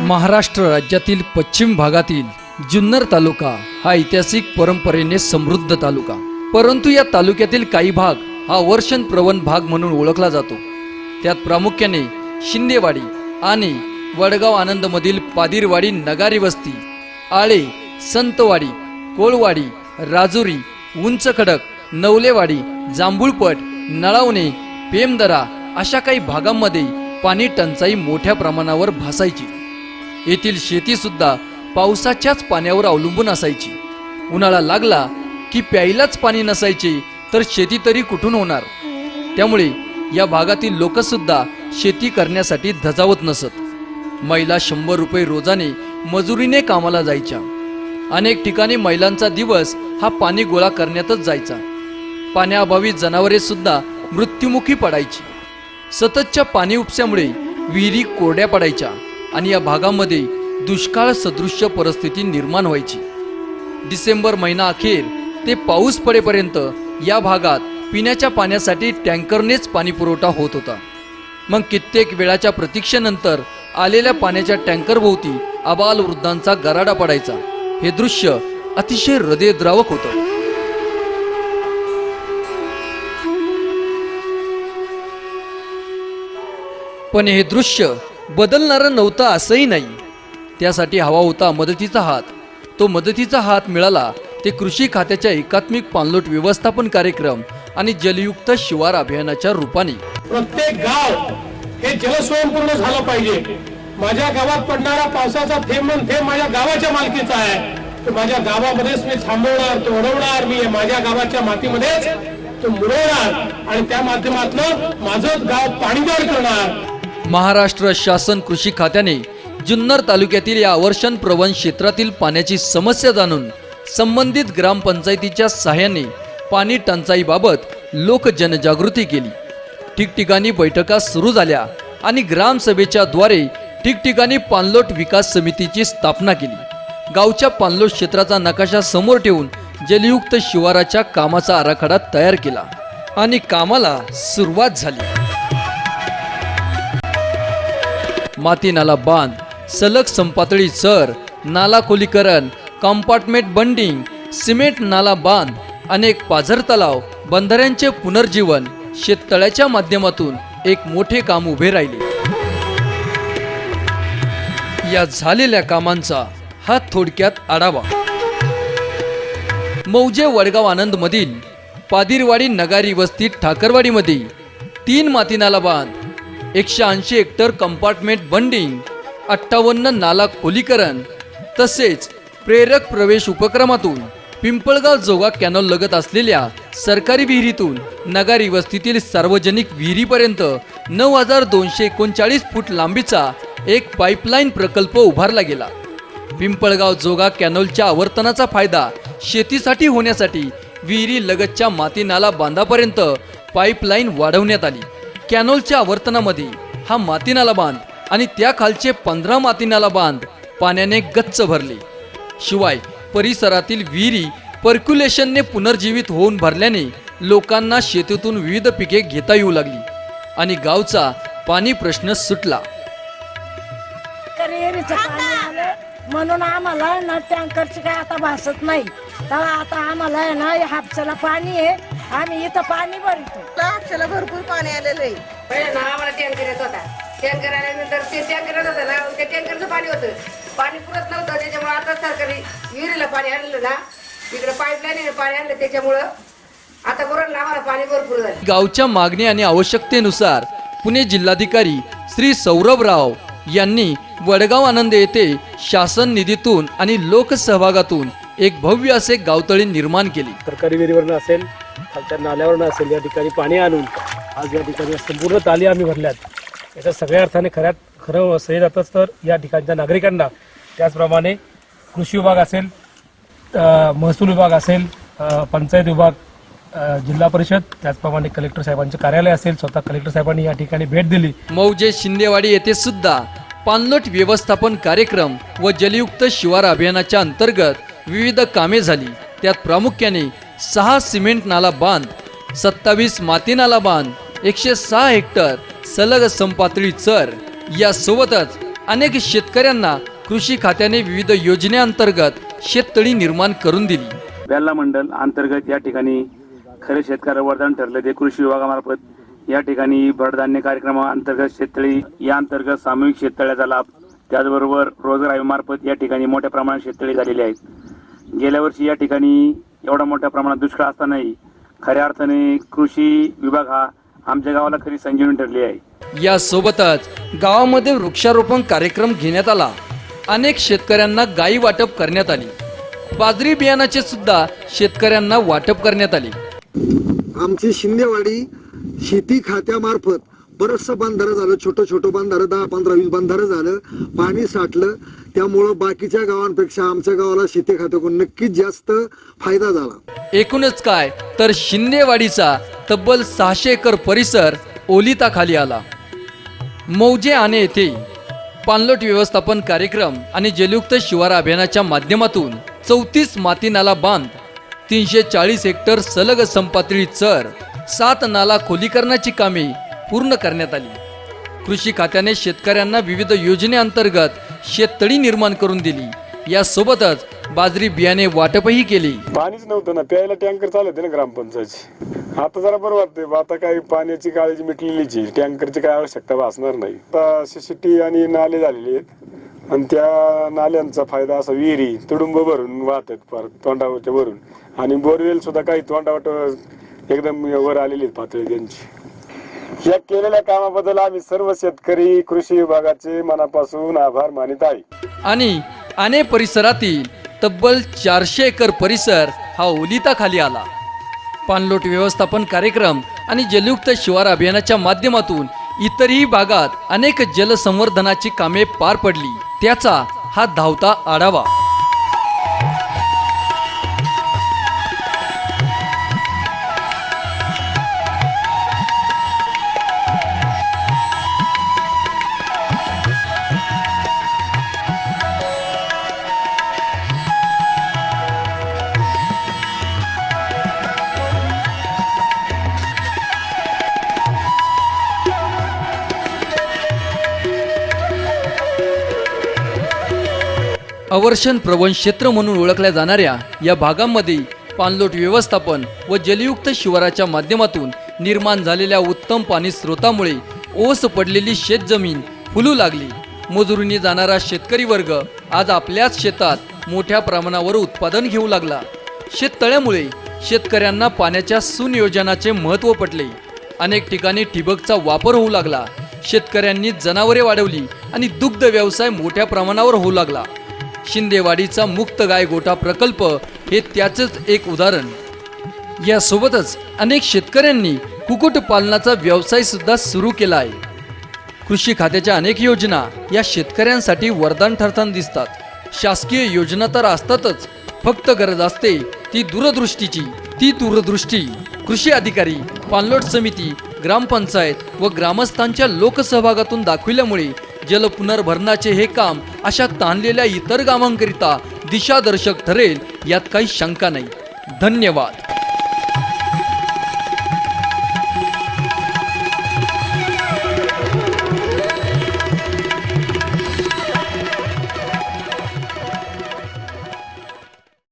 महाराष्ट्र राज्यातील पश्चिम भागातील जुन्नर तालुका हा ऐतिहासिक परंपरेने समृद्ध तालुका, परंतु या तालुक्यातील काही भाग हा वर्षण प्रवण भाग म्हणून ओळखला जातो। त्यात प्रामुख्याने शिंदेवाडी आणि वडगाव आनंद मधील पादिरवाडी, नगारी वस्ती, आळे, संतवाडी, कोळवाडी, राजुरी, उंच खडक, नवलेवाडी, जांभूळपट, नळावणे, पेमदरा अशा काही भागांमध्ये पाणी टंचाई मोठ्या प्रमाणावर भासायची। येथील शेती सुद्धा पावसाच्याच पाण्यावर अवलंबून असायची। उन्हाळा लागला की प्यायलाच पाणी नसायचे तर शेती तरी कुठून होणार। त्यामुळे या भागातील लोक सुद्धा शेती करण्यासाठी धजावत नसत। महिला 100 रुपये रोजाने मजुरीने कामाला जायच्या। अनेक ठिकाणी महिलांचा दिवस हा पाणी गोळा करण्यातच जायचा। पाण्याअभावी जनावरे सुद्धा मृत्युमुखी पडायची। सततच्या पाणी उपस्यामुळे विहिरी कोरड्या पडायच्या आणि या भागामध्ये दुष्काळ सदृश्य परिस्थिती निर्माण व्हायची। डिसेंबर महिना अखेर ते पाऊस पडेपर्यंत या भागात पिण्याच्या पाण्यासाठी टँकरनेच पाणी पुरवठा होत होता। मग कित्येक वेळाच्या प्रतीक्षेनंतर आलेल्या पाण्याच्या टँकरभोवती आबाल वृद्धांचा गराडा पडायचा। हे दृश्य अतिशय हृदयद्रावक होतं। पण हे दृश्य बदलणारं नव्हतं असंही नाही। त्यासाठी हवा होता मदतीचा हात। तो मदतीचा हात मिळाला ते कृषी खात्याच्या एकात्मिक पाणलोट व्यवस्थापन कार्यक्रम आणि जलयुक्त शिवार अभियानाच्या रूपाने। प्रत्येक गाव हे जलस्वयंपूर्ण झालं पाहिजे। माझ्या गावात पडणारा पावसाचा थेंब माझ्या गावाच्या मालकीचा आहे। तर माझ्या गावामध्येच मी थांबवणार, तो अडवणार, मी माझ्या गावाच्या मातीमध्येच तो मुरवणार आणि त्या माध्यमातून माझं गाव पाणीदार करणार। महाराष्ट्र शासन कृषी खात्याने जुन्नर तालुक्यातील या अवर्षण प्रवण क्षेत्रातील पाण्याची समस्या जाणून संबंधित ग्रामपंचायतीच्या सहाय्याने पाणी टंचाईबाबत लोक जनजागृती केली। ठिकठिकाणी बैठका सुरू झाल्या आणि ग्रामसभेच्या द्वारे ठिकठिकाणी पाणलोट विकास समितीची स्थापना केली। गावच्या पाणलोट क्षेत्राचा नकाशा समोर ठेवून जलयुक्त शिवाराच्या कामाचा आराखडा तयार केला आणि कामाला सुरुवात झाली। माती नाला बांध, सलग समपातळी चर, नाला खोलीकरण, कंपार्टमेंट बंडिंग, सिमेंट नाला बांध, अनेक पाझर तलाव, बंधाऱ्यांचे पुनर्जीवन, शेततळ्याच्या माध्यमातून एक मोठे काम उभे राहिले। या झालेल्या कामांचा हा थोडक्यात आढावा। मौजे वडगाव आनंद मधील पादिरवाडी, नगारी वस्ती, ठाकरवाडीमध्ये 3 माती नाला बांध, 180 हेक्टर कंपार्टमेंट बंडिंग, 58 नाला खोलीकरण, तसेच प्रेरक प्रवेश उपक्रमातून पिंपळगाव जोगा कॅनॉल लगत असलेल्या सरकारी विहिरीतून नगारी वस्तीतील सार्वजनिक विहिरीपर्यंत 9239 फूट लांबीचा एक पाईपलाईन प्रकल्प उभारला गेला। पिंपळगाव जोगा कॅनॉलच्या आवर्तनाचा फायदा शेतीसाठी होण्यासाठी विहिरी लगतच्या माती नाला बांधापर्यंत पाईपलाईन वाढवण्यात आली। कॅनॉलच्या आवर्तनामध्ये हा माती नाला बांध आणि त्या खालचे 15 माती नाला बांध पाण्याने गच्च भरले। शिवाय परिसरातील विहिरी पर्क्युलेशनने पुनर्जीवित होऊन भरल्याने लोकांना शेतीतून विविध पिके घेता येऊ लागली आणि गावचा पाणी प्रश्न सुटला। म्हणून आम्हाला ना टँकरची काय आता भासत नाही। तर आता आम्हाला आहे ना हापशाला पाणी आहे, आम्ही इथं पाणी भरतो। हापशाला भरपूर पाणी आलेलं आहे। पहिले ना आम्हाला टँकर येत होता, टँकर आल्यानंतर ते टँकर येत होतं ना, त्या टँकरचं पाणी होतं, पाणी पुरत नव्हतं। त्याच्यामुळे आता सरकारी विहिरीला पाणी आणलं ना, तिकडे पाईपलाईन पाणी आणलं, त्याच्यामुळं आता बरोबर आम्हाला पाणी भरपूर झालं। गावच्या मागणी आणि आवश्यकतेनुसार पुणे जिल्हाधिकारी श्री सौरभ राव यांनी वडगाव आनंद येथे शासन निधीतून आणि लोकसहभागातून एक भव्य असे गावतळी निर्माण केली। सरकारी विहिरीवरनं असेल, खालच्या नाल्यावरनं असेल, या ठिकाणी पाणी आणून आज या ठिकाणी संपूर्ण ताली आम्ही भरल्यात। याच्या सगळ्या अर्थाने खरं सही जातच तर या ठिकाणच्या नागरिकांना, त्याचप्रमाणे कृषी विभाग असेल, महसूल विभाग असेल, पंचायत विभाग, जिल्हा परिषद, त्याचप्रमाणे कलेक्टर साहेबांचे कार्यालय असेल, स्वतः कलेक्टर साहेबांनी या ठिकाणी भेट दिली। मौजे शिंदेवाडी येथे सुद्धा पाणलोट व्यवस्थापन कार्यक्रम व जलयुक्त शिवार अभियानाच्या अंतर्गत विविध कामे झाली। त्यात प्रामुख्याने 6 सिमेंट नाला बांध, 27 माती नाला बांध, 106 हेक्टर सलग समपातळी चर, यासोबतच अनेक शेतकऱ्यांना कृषी खात्याने विविध योजनेअंतर्गत शेततळी निर्माण करून दिली. बेल्ला मंडल अंतर्गत या ठिकाणी खरे शेतकऱ्याला वरदान ठरले ते कृषी विभागामार्फत या ठिकाणी भरधान्य कार्यक्रमाअंतर्गत शेततळी या अंतर्गत सामूहिक शेततळ्याचा लाभ, त्याचबरोबर रोजगार आयोगामार्फत या ठिकाणी मोठ्या प्रमाणात शेततळी झालेली आहेत. गेल्या वर्षी या ठिकाणी एवढा मोठ्या प्रमाणात दुष्काळ असतानाही खऱ्या अर्थाने कृषी विभाग हा आमच्या गावाला खरी संजीवनी ठरली आहे. यासोबतच गावामध्ये वृक्षारोपण कार्यक्रम घेण्यात आला. अनेक शेतकऱ्यांना गायी वाटप करण्यात आली. बाजरी बियाणाचे सुद्धा शेतकऱ्यांना वाटप करण्यात आले. आमची शिंदेवाडी शेती खात्यामार्फत बरंचसं बंधारं झालं, छोटं बंधारं 10, 15, 20 बंधारं झालं, पाणी साठलं. त्यामुळं बाकीच्या गावांपेक्षा आमच्या गावाला शेती खात्याकडून नक्कीच जास्त फायदा झाला. एकूणच काय तर शिंदेवाडीचा तब्बल 600 एकर परिसर ओलिताखाली आला. मौजे आणे येथे पाणलोट व्यवस्थापन कार्यक्रम आणि जलयुक्त शिवार अभियानाच्या माध्यमातून 34 माती नाला बांध, 340 हेक्टर सलग समपातळी चर, 7 नाला खोलीकरणाची कामे पूर्ण करण्यात आली. कृषी खात्याने शेतकऱ्यांना विविध योजनेअंतर्गत शेततळी निर्माण करून दिली. यासोबतच बाजरी बियाणे वाटपही केले. पाणीच नव्हतं ना, प्यायला टँकर चालत ना ग्रामपंचायतची. आता जरा बरं वाटते, आता काही पाण्याची काळजी मिटलेलीची, टँकरची काय आवश्यकता भासणार नाही. आता सिसिटी आणि नाले झालेले आहेत आणि त्या नाल्यांचा फायदा असा विहिरी तुडुंब भरून वाहतात फार तोंडावरच्या वरून, आणि बोरवेल सुद्धा काही तोंडावट एकदम वर आलेली आहेत पातळी त्यांची. या केलेल्या कामाबद्दल आम्ही सर्व शेतकरी कृषी विभागाचे मनापासून आभार मानित आहे. आणि आणे परिसरातील तब्बल 400 एकर परिसर हा ओलिताखाली आला. पाणलोट व्यवस्थापन कार्यक्रम आणि जलयुक्त शिवार अभियानाच्या माध्यमातून इतरही भागात अनेक जलसंवर्धनाची कामे पार पडली. त्याचा हा धावता आढावा. अवर्षण प्रवण क्षेत्र म्हणून ओळखल्या जाणाऱ्या या भागांमध्ये पाणलोट व्यवस्थापन व जलयुक्त शिवाराच्या माध्यमातून निर्माण झालेल्या उत्तम पाणी स्रोतामुळे ओस पडलेली शेतजमीन फुलू लागली. मजुरीने जाणारा शेतकरी वर्ग आज आपल्याच शेतात मोठ्या प्रमाणावर उत्पादन घेऊ लागला. शेततळ्यामुळे शेतकऱ्यांना पाण्याच्या सुनियोजनाचे महत्त्व पटले. अनेक ठिकाणी ठिबकचा वापर होऊ लागला. शेतकऱ्यांनी जनावरे वाढवली आणि दुग्ध व्यवसाय मोठ्या प्रमाणावर होऊ लागला. शिंदेवाडीचा मुक्त गाय गोठा प्रकल्प हे त्याचंच एक उदाहरण. यासोबतच अनेक शेतकऱ्यांनी कुक्कुटपालनाचा व्यवसाय सुद्धा सुरू केला आहे. कृषी खात्याच्या अनेक योजना या शेतकऱ्यांसाठी वरदान ठरताना दिसतात. शासकीय योजना तर असतातच, फक्त गरज असते ती दूरदृष्टीची. ती दूरदृष्टी कृषी अधिकारी, पाणलोट समिती, ग्रामपंचायत व ग्रामस्थांच्या लोकसहभागातून दाखविल्यामुळे जल पुनर्भरणाचे हे काम अशा ताणलेल्या इतर गावांकरिता दिशादर्शक ठरेल यात काही शंका नाही. धन्यवाद.